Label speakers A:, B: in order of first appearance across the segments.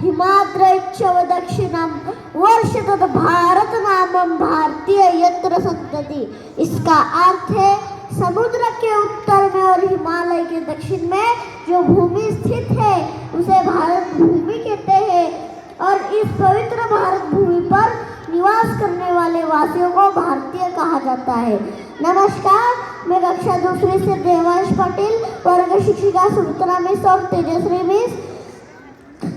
A: हिमाद्रैश्च दक्षिणम वर्ष तद भारत नामम भारतीय यत्र संतति। इसका अर्थ है समुद्र के उत्तर में और हिमालय के दक्षिण में जो भूमि स्थित है उसे भारत भूमि कहते हैं और इस पवित्र भारत भूमि पर निवास करने वाले वासियों को भारतीय कहा जाता है। नमस्कार, मैं कक्षा दूसरी से देवांश पाटिल, वर्ग शिक्षिका सुमित्रा मिस और तेजश्री मिस,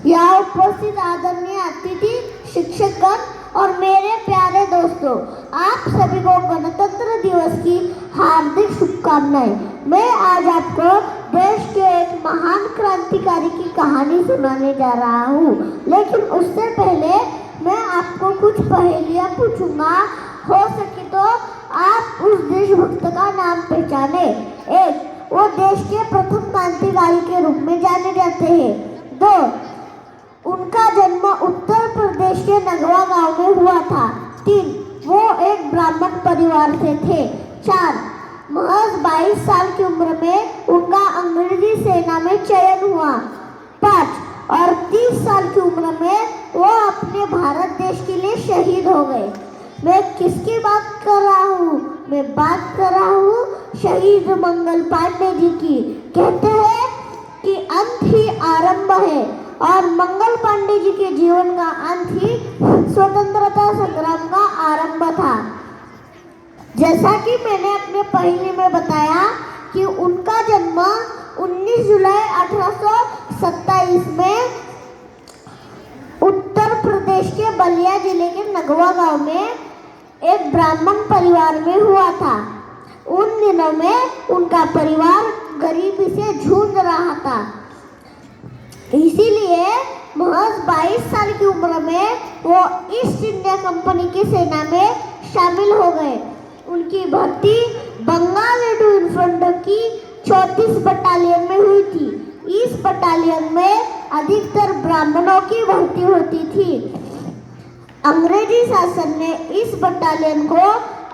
A: यहाँ उपस्थित आदरणीय अतिथि, शिक्षकगण और मेरे प्यारे दोस्तों, आप सभी को गणतंत्र दिवस की हार्दिक शुभकामनाएं। मैं आज आपको देश के एक महान क्रांतिकारी की कहानी सुनाने जा रहा हूँ, लेकिन उससे पहले मैं आपको कुछ पहेलियाँ पूछूंगा। हो सके तो आप उस देशभक्त का नाम पहचाने। एक, वो देश के प्रथम क्रांतिकारी के रूप में जाने जाते हैं। दो, उनका जन्म उत्तर प्रदेश के नगवा गांव में हुआ था। तीन, वो एक ब्राह्मण परिवार से थे। चार, महज 22 साल की उम्र में उनका अंग्रेजी सेना में चयन हुआ। 5, और 30 साल की उम्र में वो अपने भारत देश के लिए शहीद हो गए। मैं किसकी बात कर रहा हूँ? मैं बात कर रहा हूँ शहीद मंगल पांडे जी की। कहते हैं कि अंत ही आरंभ है और मंगल पांडे जी के जीवन का अंत ही स्वतंत्रता संग्राम का आरंभ था। जैसा कि मैंने अपने पहले में बताया कि उनका जन्म 19 जुलाई 1827 में उत्तर प्रदेश के बलिया जिले के नगवा गांव में एक ब्राह्मण परिवार में हुआ था। उन दिनों में उनका परिवार गरीबी से जूझ रहा था, इसीलिए महज 22 साल की उम्र में वो ईस्ट इंडिया कंपनी की सेना में शामिल हो गए। उनकी भर्ती बंगाल इन्फेंट्री की 34 बटालियन में हुई थी। इस बटालियन में अधिकतर ब्राह्मणों की भर्ती होती थी। अंग्रेजी शासन ने इस बटालियन को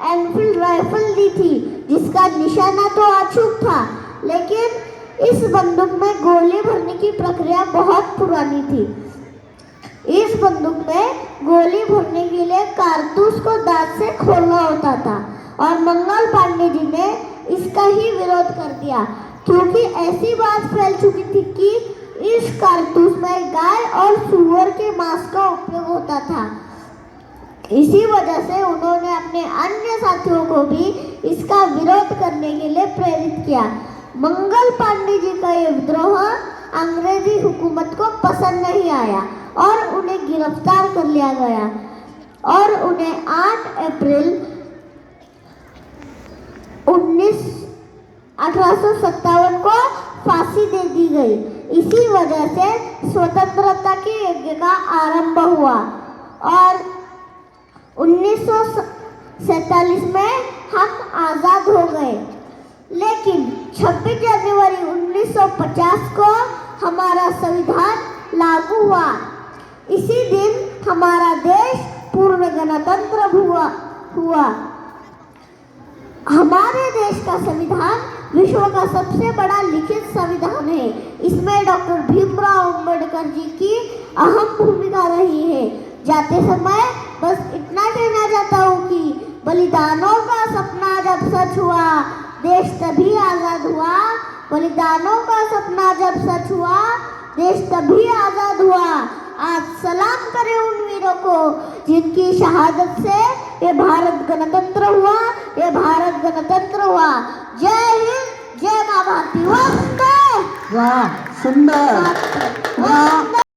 A: एनफील्ड राइफल दी थी, जिसका निशाना तो अचूक था, लेकिन इस बंदूक में गोली भरने की प्रक्रिया बहुत पुरानी थी। इस बंदूक में गोली भरने के लिए कारतूस को दांत से खोलना होता था और मंगल पांडे जी ने इसका ही विरोध कर दिया, क्योंकि ऐसी बात फैल चुकी थी कि इस कारतूस में गाय और सूअर के मांस का उपयोग होता था। इसी वजह से उन्होंने अपने अन्य साथियों को भी इसका विरोध करने के लिए प्रेरित किया। मंगल पांडे जी का यह विद्रोह अंग्रेजी हुकूमत को पसंद नहीं आया और उन्हें गिरफ्तार कर लिया गया और उन्हें 8 अप्रैल 1857 को फांसी दे दी गई। इसी वजह से स्वतंत्रता के यज्ञ का आरंभ हुआ और 1947 में हम आज़ाद हो गए। लेकिन 26 जनवरी 1950 को हमारा संविधान लागू हुआ। इसी दिन हमारा देश पूर्ण गणतंत्र हुआ। हमारे देश का संविधान विश्व का सबसे बड़ा लिखित संविधान है। इसमें डॉक्टर भीमराव अंबेडकर जी की अहम भूमिका रही है। जाते समय बस इतना कहना चाहता हूँ कि बलिदानों का सपना जब सच हुआ, देश तभी आज़ाद हुआ। बलिदानों का सपना जब सच हुआ, देश तभी आज़ाद हुआ। आज सलाम करें उन वीरों को जिनकी शहादत से ये भारत गणतंत्र हुआ, ये भारत गणतंत्र हुआ। जय हिंद, जय मां भारती।
B: वाह, सुंदर, वाह।